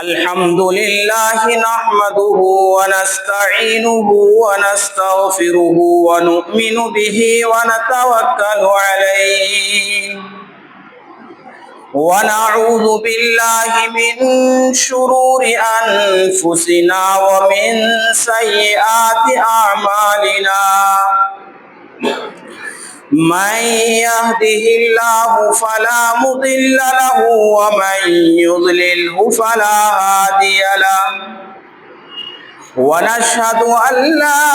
الحمد لله نحمده ونستعينه ونستغفره ونؤمن به ونتوكل عليه ونعوذ بالله من شرور أنفسنا ومن سيئات أعمالنا من يهده الله فلا مضل له ومن يضلله فلا هادي له ونشهد أن لا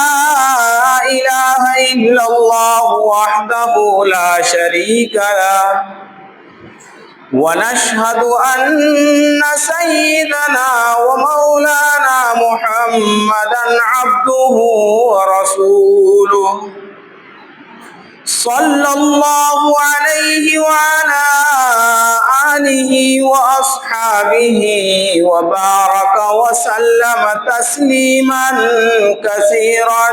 إله إلا الله وحده لا شريك له ونشهد أن سيدنا ومولانا محمدا عبده ورسوله صلى الله عليه وعلى آله وأصحابه وبارك وسلم تسليما كثيرا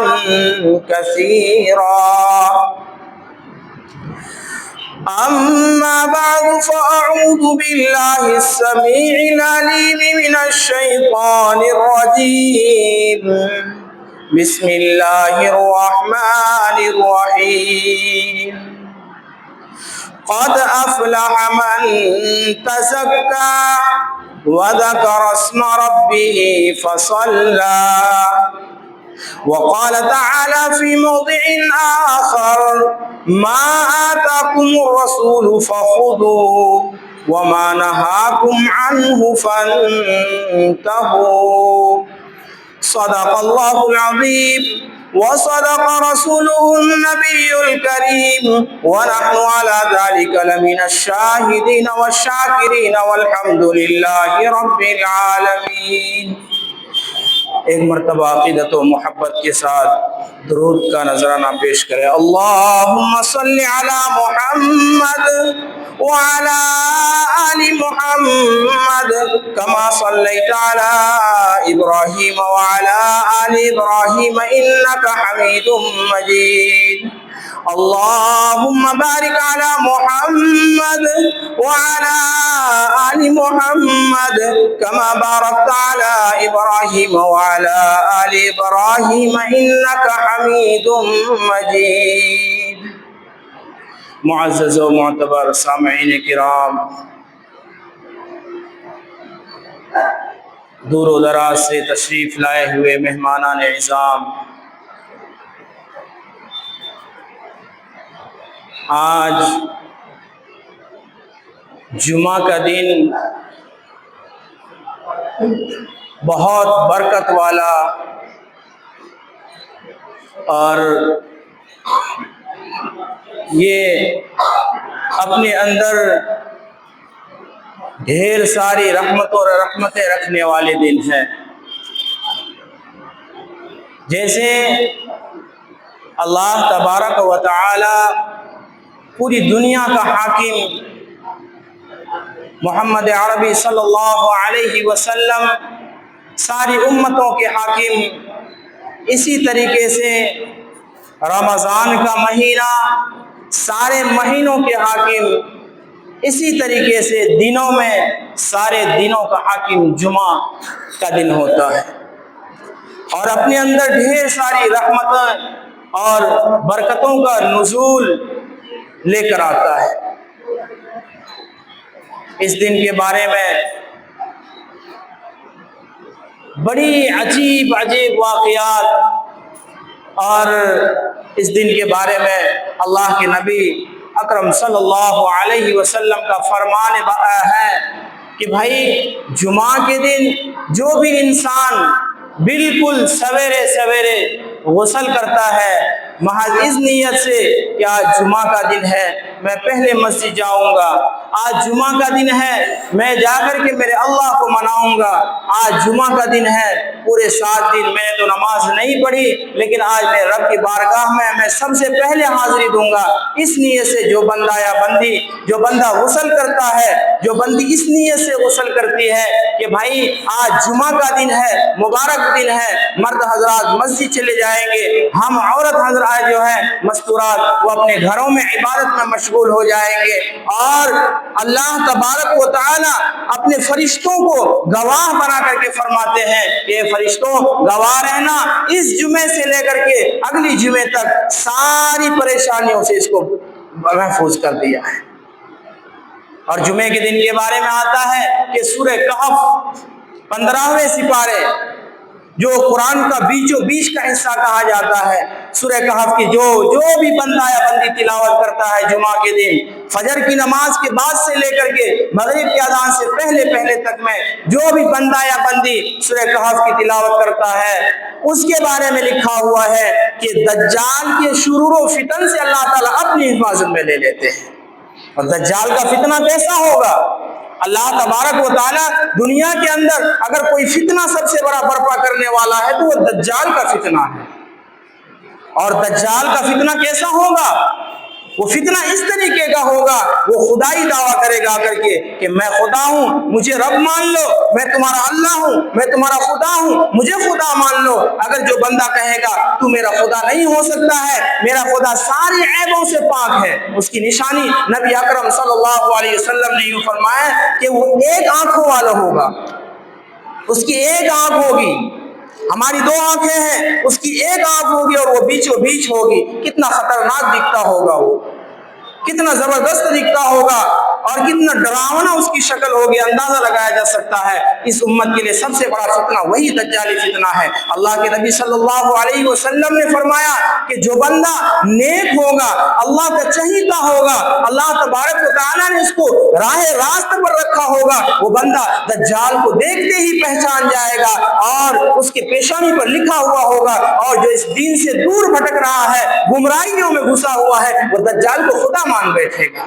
أما بعد فأعوذ بالله السميع العليم من الشيطان الرجيم بسم الله الرحمن الرحيم قد أفلح من تزكى وذكر اسم ربه فصلى وقال تعالى في موضع آخر ما آتاكم الرسول فخذوه وما نهاكم عنه فانتهوا صدق الله العظيم وصدق رسوله النبي الكريم ونحن على ذلك لمن الشاهدين والشاكرين والحمد لله رب العالمين۔ ایک مرتبہ عقیدت و محبت کے ساتھ درود کا نذرانہ پیش کریں۔ اللہم صلی علی محمد وعلی آل محمد کما صلیت علی ابراہیم وعلی آل ابراہیم انک حمید مجید۔ اللہم بارک علی محمد وعلی آل محمد کما بارکت علی ابراہیم وعلی آل ابراہیم انک حمید مجید۔ معزز و معتبر سامعین کرام، دور و دراز سے تشریف لائے ہوئے مہمانان اعظام، آج جمعہ کا دن بہت برکت والا اور یہ اپنے اندر ڈھیر ساری رحمتیں رکھنے والے دن ہے۔ جیسے اللہ تبارک و تعالی پوری دنیا کا حاکم محمد عربی صلی اللہ علیہ وسلم ساری امتوں کے حاکم، اسی طریقے سے رمضان کا مہینہ سارے مہینوں کے حاکم، اسی طریقے سے دنوں میں سارے دنوں کا حاکم جمعہ کا دن ہوتا ہے اور اپنے اندر ڈھیر ساری رحمتیں اور برکتوں کا نزول لے کر آتا ہے۔ اس دن کے بارے میں بڑی عجیب واقعات اور اس دن کے بارے میں اللہ کے نبی اکرم صلی اللہ علیہ وسلم کا فرمان ہے کہ بھائی جمعہ کے دن جو بھی انسان بالکل سویرے سویرے غسل کرتا ہے محض اس نیت سے کہ آج جمعہ کا دن ہے، میں پہلے مسجد جاؤں گا، آج جمعہ کا دن ہے میں جا کر کے میرے اللہ کو مناؤں گا، آج جمعہ کا دن ہے پورے 7 دن میں نے تو نماز نہیں پڑھی لیکن آج میں رب کی بارگاہ میں سب سے پہلے حاضری دوں گا، اس نیت سے جو بندہ یا بندی جو بندہ غسل کرتا ہے، جو بندی اس نیت سے غسل کرتی ہے کہ بھائی آج جمعہ کا دن ہے، مبارک دن ہے، مرد حضرات مسجد چلے جائیں گے، ہم عورت حضرات جو ہیں مستورات وہ اپنے گھروں میں عبادت میں مشغول ہو جائیں گے اور اللہ تبارک و تعالی اپنے فرشتوں کو گواہ بنا کر کے فرماتے ہیں کہ فرشتوں گواہ رہنا، اس جمعے سے لے کر کے اگلی جمعے تک ساری پریشانیوں سے اس کو محفوظ کر دیا ہے۔ اور جمعے کے دن کے بارے میں آتا ہے کہ سورہ کہف 15ویں سپارے جو قرآن کا بیچوں بیچ کا حصہ کہا جاتا ہے، سورہ کہف کی جو بھی بندہ یا بندی تلاوت کرتا ہے جمعہ کے دن فجر کی نماز کے بعد سے لے کر کے مغرب کی اذان سے پہلے تک میں جو بھی بندہ یا بندی سورہ کہف کی تلاوت کرتا ہے، اس کے بارے میں لکھا ہوا ہے کہ دجال کے شرور و فتن سے اللہ تعالیٰ اپنی حفاظت میں لے لیتے ہیں۔ اور دجال کا فتنہ کیسا ہوگا؟ اللہ تبارک و تعالیٰ دنیا کے اندر اگر کوئی فتنہ سب سے بڑا برپا کرنے والا ہے تو وہ دجال کا فتنہ ہے۔ اور دجال کا فتنہ کیسا ہوگا؟ وہ فتنہ اس طریقے کا ہوگا، وہ خدائی دعویٰ کرے گا کر کے کہ میں خدا ہوں، مجھے رب مان لو، میں تمہارا اللہ ہوں، میں تمہارا خدا ہوں، مجھے خدا مان لو۔ اگر جو بندہ کہے گا تو میرا خدا نہیں ہو سکتا ہے، میرا خدا ساری عیبوں سے پاک ہے، اس کی نشانی نبی اکرم صلی اللہ علیہ وسلم نے یوں فرمایا کہ وہ ایک آنکھوں والا ہوگا، اس کی ایک آنکھ ہوگی، ہماری دو آنکھیں ہیں، اس کی ایک آنکھ ہوگی اور وہ بیچوں بیچ ہوگی۔ کتنا خطرناک دکھتا ہوگا، وہ کتنا زبردست دکھتا ہوگا اور کتنا ڈراونا اس کی شکل ہوگی، اندازہ لگایا جا سکتا ہے۔ اس امت کے لیے سب سے بڑا فتنہ وہی دجالی فتنہ ہے۔ اللہ کے نبی صلی اللہ علیہ وسلم نے فرمایا کہ جو بندہ نیک ہوگا، اللہ کا چہیتا ہوگا، اللہ تبارک و تعالیٰ نے اس کو راہ راست پر رکھا ہوگا، وہ بندہ دجال کو دیکھتے ہی پہچان جائے گا اور اس کے پیشانی پر لکھا ہوا ہوگا۔ اور جو اس دین سے دور بھٹک رہا ہے، گمراہیوں میں گھسا ہوا ہے، وہ دجال کو خدا مان بیٹھے گا،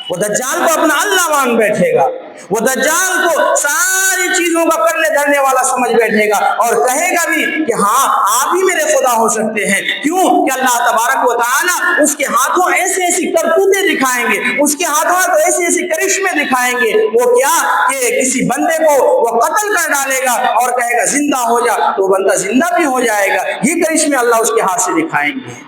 وہ دجال کو اپنا اللہ مان بیٹھے گا، وہ دجال کو ساری چیزوں کا کرنے دھرنے والا سمجھ بیٹھے گا اور کہے گا بھی کہ ہاں آپ ہی میرے خدا ہو سکتے ہیں۔ کیوں کہ اللہ تبارک و تعالیٰ اس کے ہاتھوں ایسی ایسی کرتوتیں دکھائیں گے، اس کے ہاتھوں ایسے ایسے کرشمے دکھائیں گے، وہ کیا کہ کسی بندے کو وہ قتل کر ڈالے گا اور کہے گا زندہ ہو جا، تو بندہ زندہ بھی ہو جائے گا۔ یہ کرشمے اللہ اس کے ہاتھ سے دکھائیں گے۔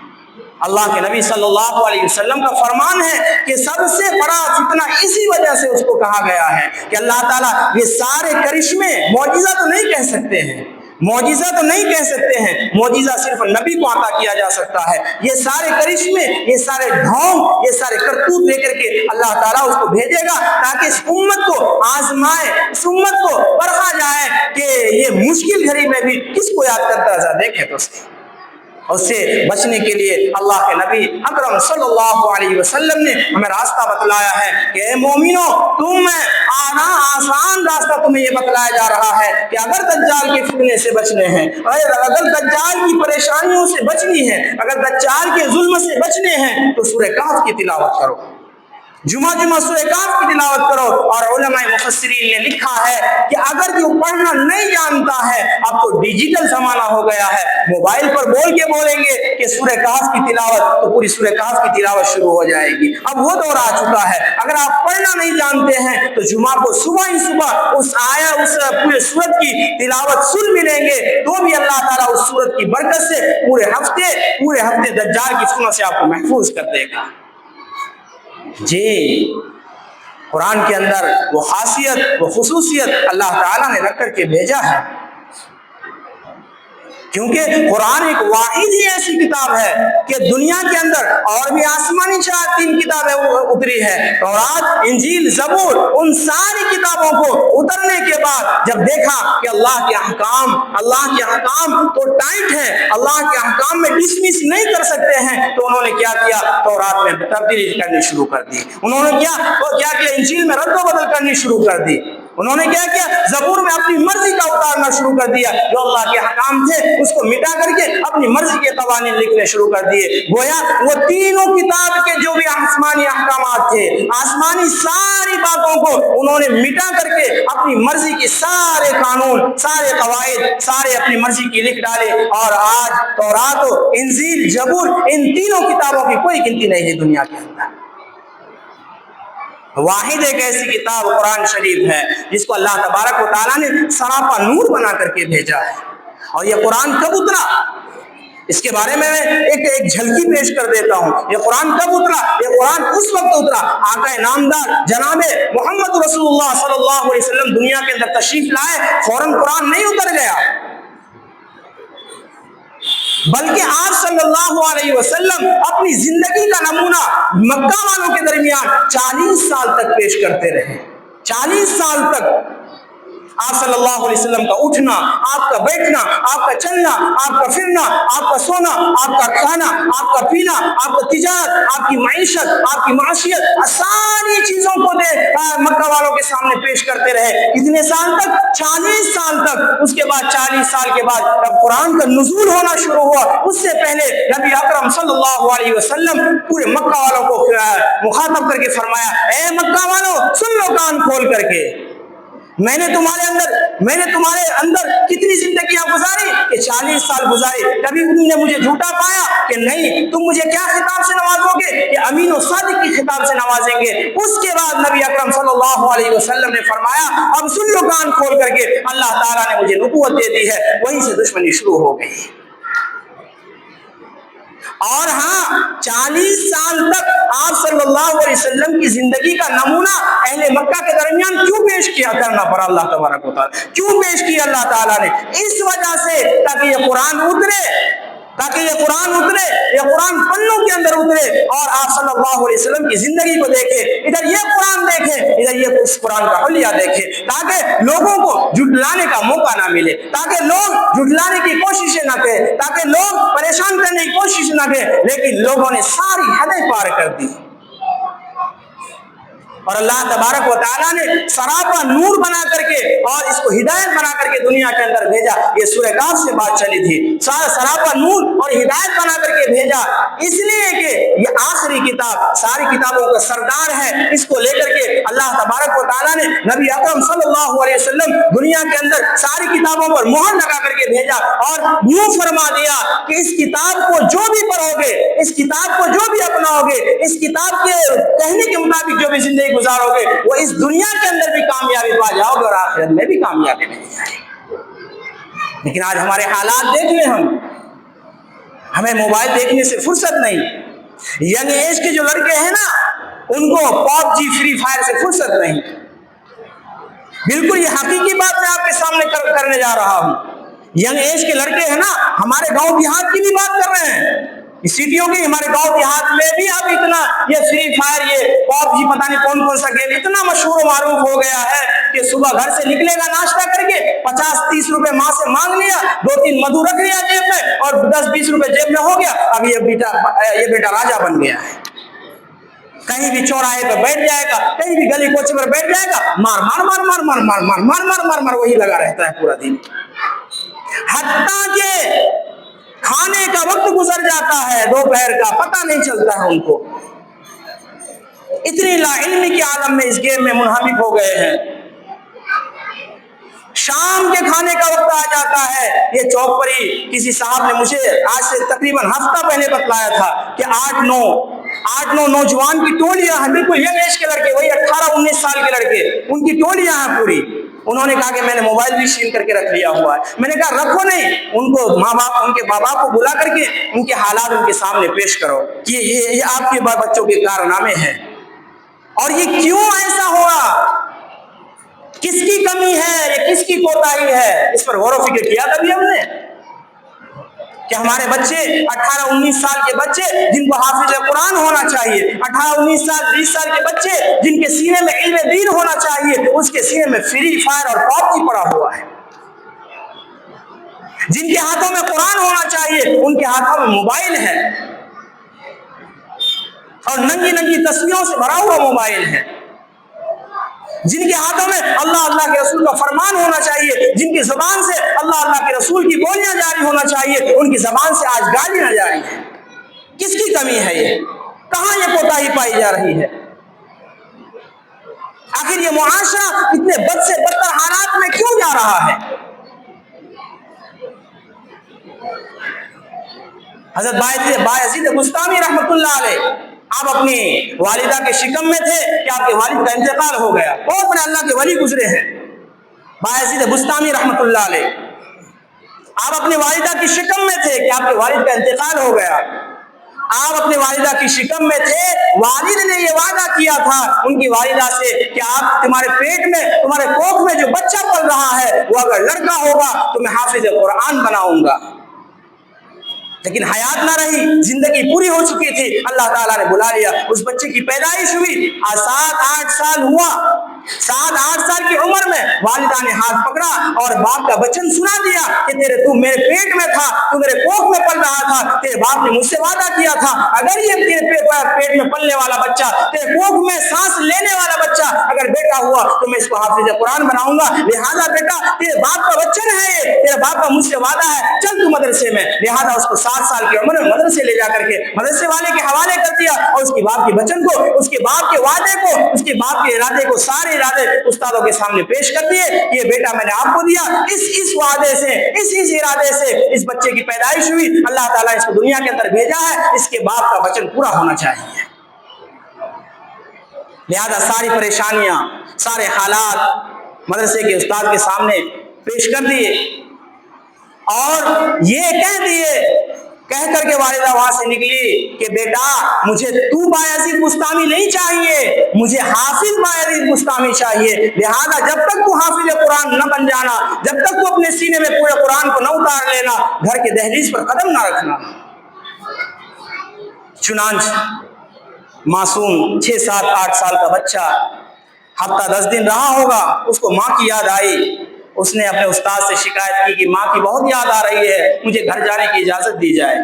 اللہ کے نبی صلی اللہ علیہ وسلم کا فرمان ہے کہ سب سے بڑا فتنہ اسی وجہ سے اس کو کہا گیا ہے کہ اللہ تعالیٰ یہ سارے کرشمے معجزہ تو نہیں کہہ سکتے ہیں، معجزہ تو نہیں کہہ سکتے ہیں، معجزہ صرف نبی کو عطا کیا جا سکتا ہے۔ یہ سارے کرشمے، یہ سارے ڈھونگ، یہ سارے کرتوت لے کر کے اللہ تعالیٰ اس کو بھیجے گا تاکہ اس امت کو آزمائے، اس امت کو پرکھا جائے کہ یہ مشکل گھڑی میں بھی کس کو یاد کرتا ہے۔ دیکھیں تو اس سے بچنے کے لیے اللہ کے نبی اکرم صلی اللہ علیہ وسلم نے ہمیں راستہ بتلایا ہے کہ اے مومنو، آسان راستہ تمہیں یہ بتلایا جا رہا ہے کہ اگر دجال کے فتنے سے بچنے ہیں، اگر دجال کی پریشانیوں سے بچنی ہے، اگر دجال کے ظلم سے بچنے ہیں تو سورہ کہف کی تلاوت کرو، جمعہ سورہ کہف کی تلاوت کرو۔ اور علماء مفسرین نے لکھا ہے کہ اگر جو پڑھنا نہیں جانتا ہے، اب تو ڈیجیٹل زمانہ ہو گیا ہے، موبائل پر بول کے بولیں گے کہ سورہ کہف کی تلاوت، تو پوری سورہ کہف کی تلاوت شروع ہو جائے گی۔ اب وہ دور آ چکا ہے، اگر آپ پڑھنا نہیں جانتے ہیں تو جمعہ کو صبح ہی صبح اس پورے سورت کی تلاوت سن ملیں گے، تو بھی اللہ تعالیٰ اس سورت کی برکت سے پورے ہفتے دجال کی فتنہ سے آپ کو محفوظ کر دے گا۔ جی، قرآن کے اندر وہ خاصیت، وہ خصوصیت اللہ تعالیٰ نے رکھ کر کے بھیجا ہے، کیونکہ قرآن ایک واحد ہی ایسی کتاب ہے کہ دنیا کے اندر اور بھی آسمانی 3 کتابیں اتری ہے، تورات، انجیل، زبور، ان ساری کتابوں کو اترنے کے بعد جب دیکھا کہ اللہ کے احکام تو ٹائٹ ہے، اللہ کے احکام میں ڈسمس نہیں کر سکتے ہیں، تو انہوں نے کیا کیا؟ تورات میں تبدیلی کرنی شروع کر دی، انہوں نے کیا انجیل میں رد و بدل کرنی شروع کر دی، انہوں نے کیا کیا؟ زبور میں اپنی مرضی کا اتارنا شروع کر دیا، جو اللہ کے احکام تھے اس کو مٹا کر کے اپنی مرضی کے قوانین لکھنے شروع کر دیے۔ گویا وہ تینوں کتاب کے جو بھی آسمانی احکامات تھے، آسمانی ساری باتوں کو انہوں نے مٹا کر کے اپنی مرضی کے سارے قانون، سارے قواعد، سارے اپنی مرضی کی لکھ ڈالے، اور آج تورات، انجیل، زبور، ان تینوں کتابوں کی کوئی گنتی نہیں ہے دنیا کے اندر۔ واحد ایک ایسی کتاب قرآن شریف ہے جس کو اللہ تبارک و تعالیٰ نے سراپا نور بنا کر کے بھیجا ہے۔ اور یہ قرآن کب اترا؟ اس کے بارے میں ایک جھلکی پیش کر دیتا ہوں. یہ قرآن کب اترا؟ یہ قرآن اس وقت اترا آقا نامدار جناب محمد رسول اللہ صلی اللہ علیہ وسلم دنیا کے اندر تشریف لائے، فوراً قرآن نہیں اتر گیا، بلکہ آپ صلی اللہ علیہ وسلم اپنی زندگی کا نمونہ مکہ والوں کے درمیان 40 سال تک پیش کرتے رہے. 40 سال تک آپ صلی اللہ علیہ وسلم کا اٹھنا، آپ کا بیٹھنا، آپ کا چلنا، آپ کا پھرنا، آپ کا سونا، آپ کا کھانا، آپ کا پینا، آپ کا تجارت، آپ کی معیشت، آپ کی معاشیت، ساری چیزوں کو مکہ والوں کے سامنے پیش کرتے رہے. کتنے سال تک؟ 40 سال تک. اس کے بعد 40 سال کے بعد جب قرآن کا نزول ہونا شروع ہوا، اس سے پہلے نبی اکرم صلی اللہ علیہ وسلم پورے مکہ والوں کو مخاطب کر کے فرمایا، اے مکہ والوں سن لو کان کھول کر کے، میں نے تمہارے اندر کتنی زندگیاں گزاری کہ 40 سال گزارے. کبھی تم نے مجھے جھوٹا پایا کہ نہیں؟ تم مجھے کیا خطاب سے نوازو گے؟ کہ امین و صادق کی خطاب سے نوازیں گے. اس کے بعد نبی اکرم صلی اللہ علیہ وسلم نے فرمایا اب سن لو کان کھول کر کے، اللہ تعالیٰ نے مجھے نبوت دے دی ہے. وہیں سے دشمنی شروع ہو گئی. اور ہاں 40 سال تک آپ صلی اللہ علیہ وسلم کی زندگی کا نمونہ اہل مکہ کے درمیان کیوں پیش کیا کرنا پڑا اللہ تبارک و تعالیٰ؟ کیوں پیش کیا اللہ تعالیٰ نے؟ اس وجہ سے تاکہ یہ قرآن اترے، یہ قرآن پنوں کے اندر اترے اور آپ صلی اللہ علیہ وسلم کی زندگی کو دیکھے، ادھر یہ قرآن دیکھے، ادھر یہ اس قرآن کا حلیہ دیکھے، تاکہ لوگوں کو جھٹلانے کا موقع نہ ملے، تاکہ لوگ جھٹلانے کی کوششیں نہ کریں، تاکہ لوگ پریشان کرنے کی کوشش نہ کریں. لیکن لوگوں نے ساری حدیں پار کر دی اور اللہ تبارک و تعالیٰ نے سراپا نور بنا کر کے اور اس کو ہدایت بنا کر کے دنیا کے اندر بھیجا. یہ سورہ کاف سے بات چلی تھی. سراپا نور اور ہدایت بنا کر کے بھیجا اس لیے کہ یہ آخری کتاب ساری کتابوں کا سردار ہے. اس کو لے کر کے اللہ تبارک و تعالیٰ نے نبی اکرم صلی اللہ علیہ وسلم دنیا کے اندر ساری کتابوں پر مہر لگا کر کے بھیجا اور یوں فرما دیا کہ اس کتاب کو جو بھی پڑھو گے، اس کتاب کو جو بھی اپناؤ گے، اس کتاب کے کہنے کے مطابق جو بھی زندگی گزارو گے، وہ اس دنیا کے اندر بھی کامیابی پا جاؤ گے اور آخرت میں بھی کامیابی مل جائے گی. لیکن آج ہمارے حالات دیکھ لیں، ہمیں موبائل دیکھنے سے فرصت نہیں. ینگ ایج کے جو لڑکے ہیں نا، ان کو پاپ جی فری فائر سے فرصت نہیں. بالکل یہ حقیقی بات میں آپ کے سامنے کرنے جا رہا ہوں. ینگ ایج کے لڑکے ہیں نا، ہمارے گاؤں دیہات کی بھی بات کر رہے ہیں، سٹیوں کی، ہمارے گاؤں دیہات میں بھی اب اتنا یہ فری فائر، یہ پاپ جی، پتہ نہیں کون کون سا گیم اتنا مشہور و معروف ہو گیا ہے کہ صبح گھر سے نکلے گا ناشتہ کر کے 50-30 روپے ماں سے مانگ لیا، 2-3 مدھو رکھ لیا جیب میں اور 10-20 روپے جیب میں ہو گیا. اب یہ بیٹا راجا بن گیا ہے. کہیں بھی چوراہے پہ بیٹھ جائے گا، کہیں بھی گلی کوچے پر بیٹھ جائے گا، مار مار مار مار مار مار مار مار مار مار مار وہی لگا رہتا ہے پورا دن. حتیٰ کہ کھانے کا وقت گزر جاتا ہے دوپہر کا، پتہ نہیں چلتا ہے ان کو. اتنی لا علمی کے عالم میں اس گیم میں منہمک ہو گئے ہیں. شام کے کھانے کا وقت آ جاتا ہے. یہ چوک پر ہی کسی صاحب نے مجھے آج سے تقریباً ہفتہ پہلے بتلایا تھا کہ 8-9 نوجوان کی ٹولیاں ہیں، بالکل ینگ ایج کے لڑکے، وہی 18-19 سال کے لڑکے، ان کی ٹولیاں ہیں پوری. انہوں نے کہا کہ میں نے موبائل بھی سیل کر کے رکھ لیا ہوا ہے. میں نے کہا رکھو نہیں، ان کو ماں باپ، ان کے ماں باپ کو بلا کر کے ان کے حالات ان کے سامنے پیش کرو کہ یہ آپ کے بچوں کے کارنامے ہیں اور یہ کیوں ایسا ہوا، کس کی کمی ہے، یہ کس کی کوتاہی ہے. اس پر غور و فکر کیا کبھی ہم نے کہ ہمارے بچے 18-19 سال کے بچے جن کو حافظ قرآن ہونا چاہیے، 18-19 سال 20 سال کے بچے جن کے سینے میں علم دین ہونا چاہیے، اس کے سینے میں فری فائر اور پاپ جی پڑا ہوا ہے. جن کے ہاتھوں میں قرآن ہونا چاہیے، ان کے ہاتھوں میں موبائل ہے اور ننگی ننگی تصویروں سے بھرا ہوا موبائل ہے. جن کے ہاتھوں میں اللہ کے رسول کا فرمان ہونا چاہیے، جن کی زبان سے اللہ کے رسول کی بولیاں جاری ہونا چاہیے، ان کی زبان سے آج گالیاں جاری ہیں. کس کی کمی ہے یہ؟ کہاں یہ کوتاہی پائی جا رہی ہے؟ آخر یہ معاشرہ اتنے بد سے بدتر حالات میں کیوں جا رہا ہے؟ حضرت بایزید بستامی رحمۃ اللہ علیہ، آپ اپنی والدہ کے شکم میں تھے کہ آپ کے والد کا انتقال ہو گیا. بہت بڑے اللہ کے ولی گزرے ہیں بایزید بستامی رحمۃ اللہ علیہ. آپ اپنی والدہ کی شکم میں تھے کہ آپ کے والد کا انتقال ہو گیا، آپ اپنے والدہ کی شکم میں تھے، والد نے یہ وعدہ کیا تھا ان کی والدہ سے کہ آپ تمہارے پیٹ میں تمہارے کوکھ میں جو بچہ پل رہا ہے وہ اگر لڑکا ہوگا تو میں حافظ قرآن بناؤں گا، لیکن حیات نہ رہی، زندگی پوری ہو چکی تھی، اللہ تعالیٰ نے بلا لیا، اس بچے کی پیدائش ہوئی، 7-8 سال ہوا، 7-8 سال کی عمر میں والدہ نے ہاتھ پکڑا اور باپ کا وچن سنا دیا کہ تو میرے پیٹ میں تھا، تو میرے کوکھ میں پل رہا تھا، تیرے باپ نے مجھ سے وعدہ کیا تھا اگر یہ تیرے پیٹ میں پلنے والا بچہ، تیرے کوکھ میں سانس لینے والا بچہ اگر بیٹا ہوا تو میں اس کو حافظ قرآن بناؤں گا، لہذا بیٹا تیرے باپ کا وچن ہے، یہ تیرے باپ کا مجھ سے وعدہ ہے، چل تو مدرسے میں، لہذا اس کو 7 سال کی عمر میں مدرسے لے جا کر کے مدرسے والے کے حوالے کر دیا، اور اس کے باپ کے وچن کو، اس کے باپ کے وعدے کو، اس کے باپ کے ارادے کو، سارے ارادے استادوں کے سامنے پیش کر دیے، یہ بیٹا میں نے آپ کو دیا، اس وعدے سے، اس ارادے سے اس بچے کی پیدائش ہوئی، اللہ تعالیٰ اس کو دنیا کے اندر بھیجا ہے، اس کے باپ کا وچن پورا ہونا چاہیے، لہذا ساری پریشانیاں، سارے حالات مدرسے کے استاد کے سامنے پیش کر دیے، اور یہ کہہ کر کے والدہ وہاں سے نکلی کہ بیٹا مجھے تو بایزید بستامی نہیں چاہیے، مجھے حافظ بایزید بستامی چاہیے، لہذا جب تک تو حافظ قرآن نہ بن جانا، جب تک تو اپنے سینے میں پورے قرآن کو نہ اتار لینا، گھر کے دہلیز پر قدم نہ رکھنا۔ چنانچہ معصوم 6-7-8 سال کا بچہ ہفتہ 10 دن رہا ہوگا، اس کو ماں کی یاد آئی، اس نے اپنے استاد سے شکایت کی کہ ماں کی بہت یاد آ رہی ہے، مجھے گھر جانے کی اجازت دی جائے،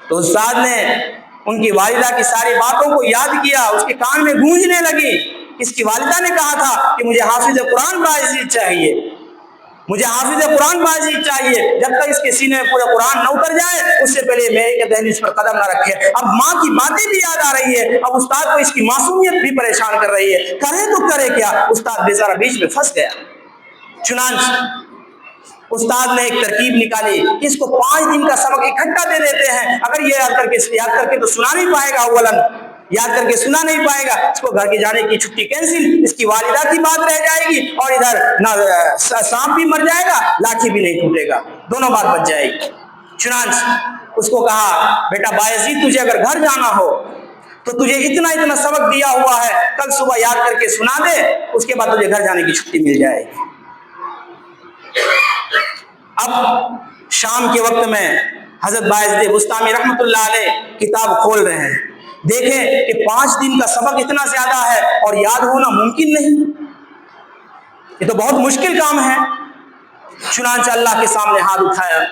تو استاد نے ان کی والدہ کی ساری باتوں کو یاد کیا، اس کے کان میں گونجنے لگی، اس کی والدہ نے کہا تھا کہ مجھے حافظ قرآن بایزید چاہیے، مجھے حافظ قرآن بایزید چاہیے، جب تک اس کے سینے میں پورے قرآن نہ اتر جائے اس سے پہلے میرے کے دہلیز پر قدم نہ رکھے۔ اب ماں کی باتیں بھی یاد آ رہی ہے، اب استاد کو اس کی معصومیت بھی پریشان کر رہی ہے، کرے تو کرے کیا، استاد بیچارہ بیچ میں پھنس گیا۔ چنانچہ استاد نے ایک ترکیب نکالی کہ اس کو 5 دن کا سبق اکٹھا دے دیتے ہیں، اگر یہ یاد کر کے تو سنا نہیں پائے گا، اولاً یاد کر کے سنا نہیں پائے گا، اس کو گھر کے جانے کی چھٹی کینسل، اس کی والدہ کی بات رہ جائے گی، اور ادھر نہ سانپ بھی مر جائے گا، لاٹھی بھی نہیں ٹوٹے گا، دونوں بات بچ جائے گی۔ چنانچہ اس کو کہا بیٹا بایزید تجھے اگر گھر جانا ہو تو تجھے اتنا سبق دیا ہوا ہے، کل صبح یاد کر کے سنا دے، اس کے بعد تجھے گھر جانے کی چھٹی مل جائے گی۔ اب شام کے وقت میں حضرت بایزید بستامی رحمۃ اللہ علیہ کتاب کھول رہے ہیں، دیکھیں کہ 5 دن کا سبق اتنا زیادہ ہے اور یاد ہونا ممکن نہیں، یہ تو بہت مشکل کام ہے۔ چنانچہ اللہ کے سامنے ہاتھ اٹھایا،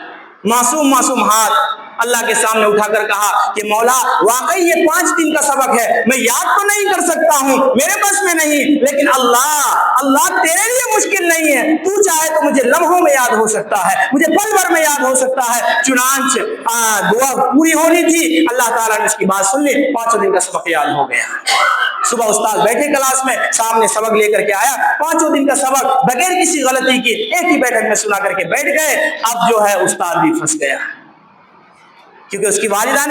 معصوم ہاتھ اللہ کے سامنے اٹھا کر کہا کہ مولا واقعی یہ 5 دن کا سبق ہے، میں یاد تو نہیں کر سکتا ہوں، میرے بس میں نہیں، لیکن اللہ تیرے لیے مشکل نہیں ہے، تو چاہے تو مجھے لمحوں میں یاد ہو سکتا ہے، مجھے پل بھر میں یاد ہو سکتا ہے۔ چنانچہ دعا پوری ہونی تھی، اللہ تعالیٰ نے اس کی بات سن لی، 5 دن کا سبق یاد ہو گیا۔ صبح استاد بیٹھے کلاس میں، سامنے سبق لے کر کے آیا، 5 دن کا سبق بغیر کسی غلطی کی ایک ہی بیٹھک میں سنا کر کے بیٹھ گئے۔ اب جو ہے استاد بھی پھنس گیا، کیونکہ اس کی والدہ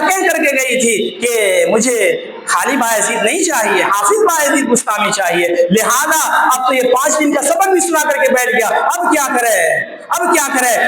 کہہ کر کے گئی تھی کہ مجھے خالی بایزید نہیں چاہیے، حافظ بایزید بستامی چاہیے، لہذا اب تو یہ 5 دن کا سبق بھی سنا کر کے بیٹھ گیا، اب کیا کرے؟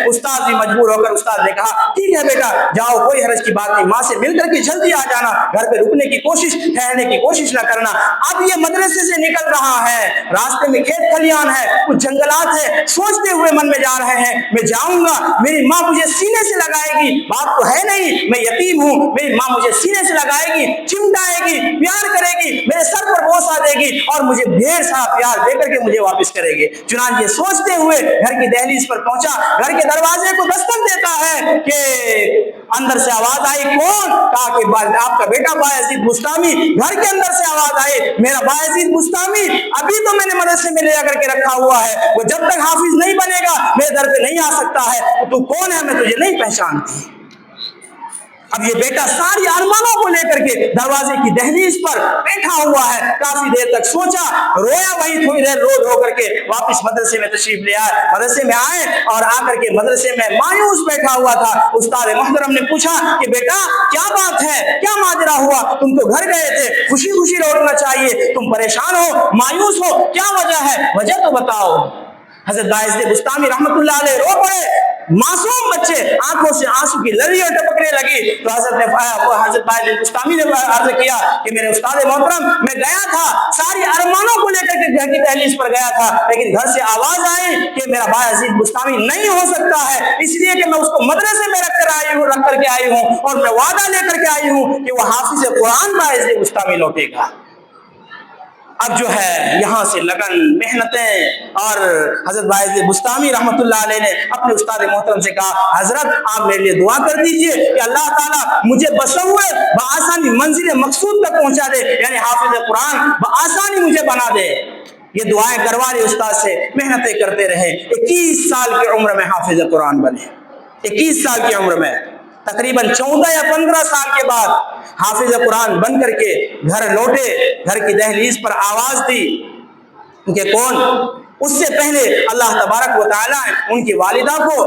استاد بھی مجبور ہو کر استاد نے کہا ٹھیک ہے بیٹا جاؤ، کوئی حرج کی بات نہیں، ماں سے مل کر کے جلدی آ جانا، گھر پہ رکنے کی کوشش، ٹھہرنے کی کوشش نہ کرنا۔ اب یہ مدرسے سے نکل رہا ہے، راستے میں کھیت کھلیان ہے، کچھ جنگلات ہے، سوچتے ہوئے من میں جا رہے ہیں میں جاؤں گا، میری ماں مجھے سینے سے لگائے گی، باپ تو ہے نہیں، میں یتیم ہوں، میری ماں مجھے سینے سے لگائے گی، چمٹائے گی، پیار کرے گی، میرے سر پر بوسہ دے گی اور مجھے ڈھیر سارا پیار دے کر کے مجھے واپس کرے گی۔ چنانچہ سوچتے ہوئے گھر کی دہلیز پر پہنچا، گھر کے دروازے کو دستک دیتا ہے کہ اندر سے آواز آئی، کون؟ کہا کہ آپ کا بیٹا بایزید بستامی۔ گھر کے اندر سے آواز آئی، میرا بایزید بستامی ابھی تو میں نے مدرسے میں لے جا کر کے رکھا ہوا ہے، وہ جب تک حافظ نہیں بنے گا میرے در پہ نہیں آ سکتا ہے، تو کون ہے؟ میں تجھے نہیں پہچانتی۔ اب یہ بیٹا ساری ارمانوں کو لے کر کے دروازے کی دہلیز پر بیٹھا ہوا ہے، کافی دیر تک سوچا، رویا، وہی تھوڑی دیر رو کر کے واپس مدرسے میں تشریف لے آئے۔ مدرسے میں آئے اور آ کر کے مدرسے میں مایوس بیٹھا ہوا تھا۔ استاد محترم نے پوچھا کہ بیٹا کیا بات ہے، کیا ماجرا ہوا؟ تم تو گھر گئے تھے، خوشی خوشی لوٹنا چاہیے، تم پریشان ہو، مایوس ہو، کیا وجہ ہے؟ وجہ تو بتاؤ۔ حضرت باعث بستامی رحمت اللہ علیہ رو پڑے، معصوم بچے آنکھوں سے آنسو کی لریاں ٹپکنے لگی. تو حضرت باعث بستامی نے عرض کیا کہ میرے استاد محترم میں گیا تھا، ساری ارمانوں کو لے کر کے گھر کی دہلیز پر گیا تھا، لیکن گھر سے آواز آئی کہ میرا باعث بستامی نہیں ہو سکتا ہے، اس لیے کہ میں اس کو مدرسے میں رکھ کر کے آئی ہوں اور میں وعدہ لے کر کے آئی ہوں کہ وہ حافظ قرآن باعث بستامی لوٹے گا. اب جو ہے یہاں سے لگن، محنتیں، اور حضرت باعث بستامی رحمت اللہ علیہ نے اپنے استاد محترم سے کہا حضرت آپ میرے لیے دعا کر دیجئے کہ اللہ تعالیٰ مجھے بسوئے بآسانی منزل مقصود تک پہنچا دے، یعنی حافظ قرآن بآسانی مجھے بنا دے. یہ دعائیں کروا رہے استاد سے، محنتیں کرتے رہے. 21 سال کی عمر میں حافظ قرآن بنے. 21 سال کی عمر میں تقریباً 14 یا 15 سال کے بعد حافظ قرآن بن کر کے گھر لوٹے. گھر کی دہلیز پر آواز دی کہ کون؟ اس سے پہلے اللہ تبارک و تعالیٰ ان کی والدہ کو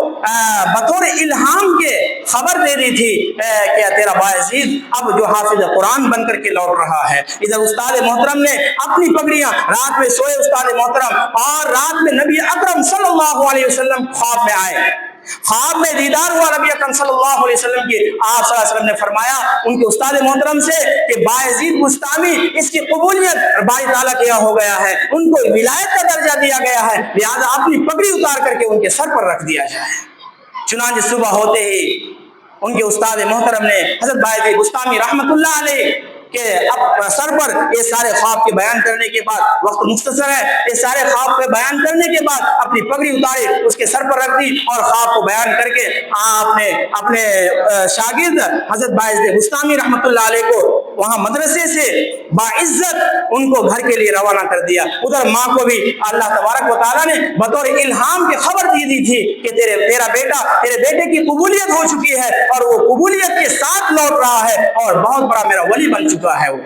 بطور الہام کے خبر دے دی تھی کہ تیرا باعزید اب جو حافظ قرآن بن کر کے لوٹ رہا ہے. ادھر استاد محترم نے اپنی پگڑیاں، رات میں سوئے استاد محترم، اور رات میں نبی اکرم صلی اللہ علیہ وسلم خواب میں آئے. خواب میں دیدار ہوا نبی اکرم صلی اللہ علیہ وسلم کی. آپ صلی اللہ علیہ وسلم نے فرمایا ان کے استاد محترم سے کہ باعزید بستامی اس کی قبولیت باری تعالیٰ کیا ہو گیا ہے، ان کو ولایت کا درجہ دیا گیا ہے، لہذا اپنی پگڑی اتار کر کے ان کے سر پر رکھ دیا جائے. چنانچہ صبح ہوتے ہی ان کے استاد محترم نے حضرت باعث بستامی رحمت اللہ علیہ کہ اب سر پر یہ سارے خواب کے بیان کرنے کے بعد، وقت مختصر ہے، یہ سارے خواب کے بیان کرنے کے بعد اپنی پگڑی اتاری، اس کے سر پر رکھ دی اور خواب کو بیان کر کے آپ نے اپنے شاگرد حضرت باعث بستامی رحمت اللہ علیہ کو وہاں مدرسے سے باعزت ان کو گھر کے لیے روانہ کر دیا. ادھر ماں کو بھی اللہ تبارک و تعالیٰ نے بطور الہام کی خبر دی تھی کہ تیرے بیٹے کی قبولیت ہو چکی ہے اور وہ قبولیت کے ساتھ لوٹ رہا ہے اور بہت بڑا میرا ولی بن چکا ہے وہ.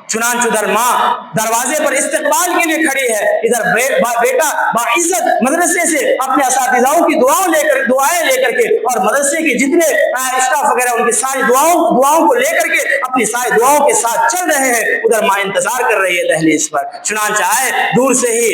چنانچہ ادھر ماں دروازے پر استقبال کے لیے کھڑی ہے، ادھر بیٹا باعزت مدرسے سے اپنے اساتذاؤں کی دعائیں لے کر کے اور مدرسے کے جتنے اسٹاف وغیرہ ان کی ساری دعاؤں کو لے کر کے اپنی ساری دعاؤں کے ساتھ چل رہے ہیں. ادھر ماں انتظار کر رہی ہے دہلیز پر. چنانچہ آئے دور سے ہی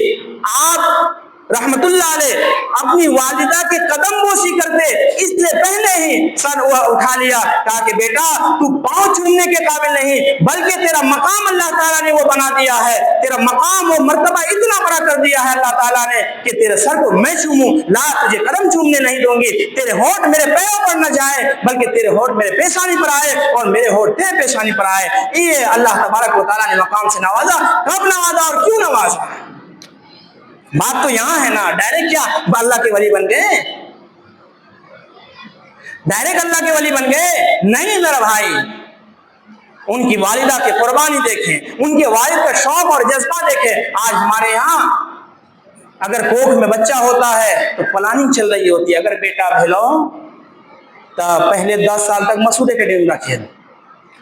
آپ رحمت اللہ علیہ اپنی والدہ کے قدم بوسی کرتے اس سے پہلے ہی سر اٹھا لیا، کہا کہ بیٹا تو پاؤں چومنے کے قابل نہیں، بلکہ تیرا مقام اللہ تعالیٰ نے وہ بنا دیا ہے، تیرا مقام و مرتبہ اتنا بڑا کر دیا ہے اللہ تعالیٰ نے کہ تیرے سر کو میں چوموں، لا تجھے قدم چومنے نہیں دوں گی، تیرے ہونٹ میرے پیروں پر نہ جائے بلکہ تیرے ہونٹ میرے پیشانی پر آئے اور میرے ہونٹ تیرے پیشانی پر آئے. یہ اللہ تبارک و تعالیٰ نے مقام سے نوازا. کب نوازا اور کیوں نوازا؟ بات تو یہاں ہے نا. ڈائریکٹ کیا اللہ کے ولی بن گئے؟ ڈائریکٹ اللہ کے ولی بن گئے؟ نہیں میرا بھائی. ان کی والدہ کی قربانی دیکھیں، ان کے والد کا شوق اور جذبہ دیکھیں. آج ہمارے یہاں اگر کوکھ میں بچہ ہوتا ہے تو پلاننگ چل رہی ہوتی ہے. اگر بیٹا بھیلو تو پہلے 10 سال تک مسعود اکیڈمی کا کھیل،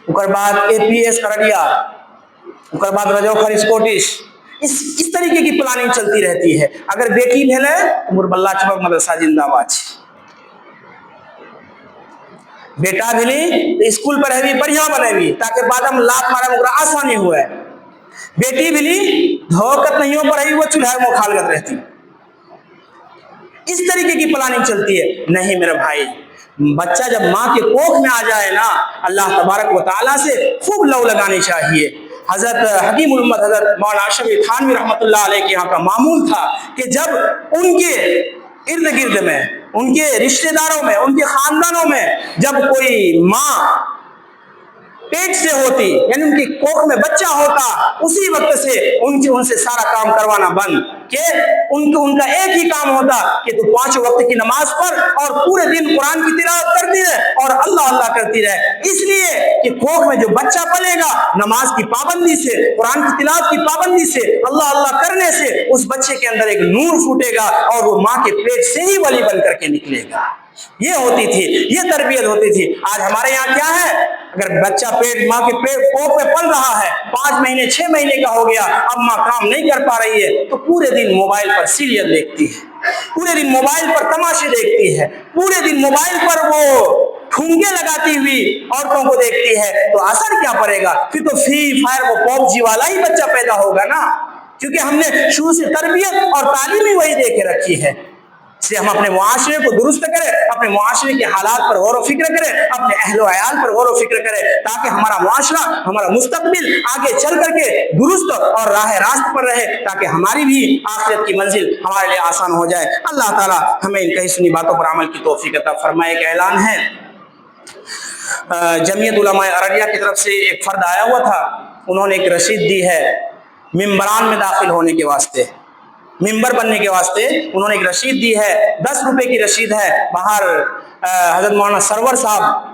اکر بعد APS کرڑیا، اکر بعد رجو خر اسکوٹش، اس طریقے کی پلاننگ چلتی رہتی ہے. اگر بیٹی بھیلے تو مربلہ چپک مدرسہ زندہ باد، بیٹا بھیلی تو اسکول پڑھے بھی بڑھیا بنے بھی تاکہ بعد ہم لات مارے مگر آسانی ہوئے. بیٹی بھیلی دھوکت نہیں ہو پڑھے وہ چولہے میں کھالگت رہتی. اس طریقے کی پلاننگ چلتی ہے. نہیں میرے بھائی، بچہ جب ماں کے کوکھ میں آ جائے نا، اللہ تبارک و تعالیٰ سے خوب لو لگانی چاہیے. حضرت حکیم الامت حضرت مولانا اشرف علی تھانوی رحمۃ اللہ علیہ کے یہاں کا معمول تھا کہ جب ان کے ارد گرد میں، ان کے رشتہ داروں میں، ان کے خاندانوں میں جب کوئی ماں پیٹ سے ہوتی، یعنی ان کی کوکھ میں بچہ ہوتا، اسی وقت سے ان سے سارا کام کروانا بند، کہ ان کا ایک ہی کام ہوتا کہ تو 5 وقت کی نماز پڑھ اور پورے دن قرآن کی تلاوت کرتی رہے اور اللہ اللہ کرتی رہے. اس لیے کہ کوکھ میں جو بچہ پلے گا نماز کی پابندی سے، قرآن کی تلاوت کی پابندی سے، اللہ اللہ کرنے سے اس بچے کے اندر ایک نور پھوٹے گا اور وہ ماں کے پیٹ سے ہی ولی بن کر کے نکلے گا. یہ ہوتی تھی، یہ تربیت ہوتی تھی. آج ہمارے یہاں کیا ہے؟ اگر بچہ ماں کے کوکھ میں پل رہا ہے، 5 مہینے 6 مہینے کا ہو گیا، اب ماں کام نہیں کر پا رہی ہے تو پورے دن موبائل پر سیریل دیکھتی ہے، پورے دن موبائل پر تماشے دیکھتی ہے، پورے دن موبائل پر وہ ٹھونگے لگاتی ہوئی عورتوں کو دیکھتی ہے. تو اثر کیا پڑے گا؟ پھر تو فری فائر وہ PUBG والا ہی بچہ پیدا ہوگا نا. کیونکہ ہم نے شروع سے تربیت اور تعلیم ہی وہی دے کے رکھی ہے. اس لیے ہم اپنے معاشرے کو درست کریں, اپنے معاشرے کے حالات پر غور و فکر کریں, اپنے اہل و عیال پر غور و فکر کریں, تاکہ ہمارا معاشرہ, ہمارا مستقبل آگے چل کر کے درست اور راہ راست پر رہے, تاکہ ہماری بھی آخرت کی منزل ہمارے لیے آسان ہو جائے. اللہ تعالی ہمیں ان کہی سنی باتوں پر عمل کی توفیق عطا فرمائے. ایک اعلان ہے, جمعیت علماء ارریہ کی طرف سے ایک فرد آیا ہوا تھا, انہوں نے ایک رسید دی ہے ممبران میں داخل ہونے کے واسطے, ممبر بننے کے واسطے انہوں نے ایک رسید دی ہے, 10 روپے کی رسید ہے. باہر حضرت مولانا سرور صاحب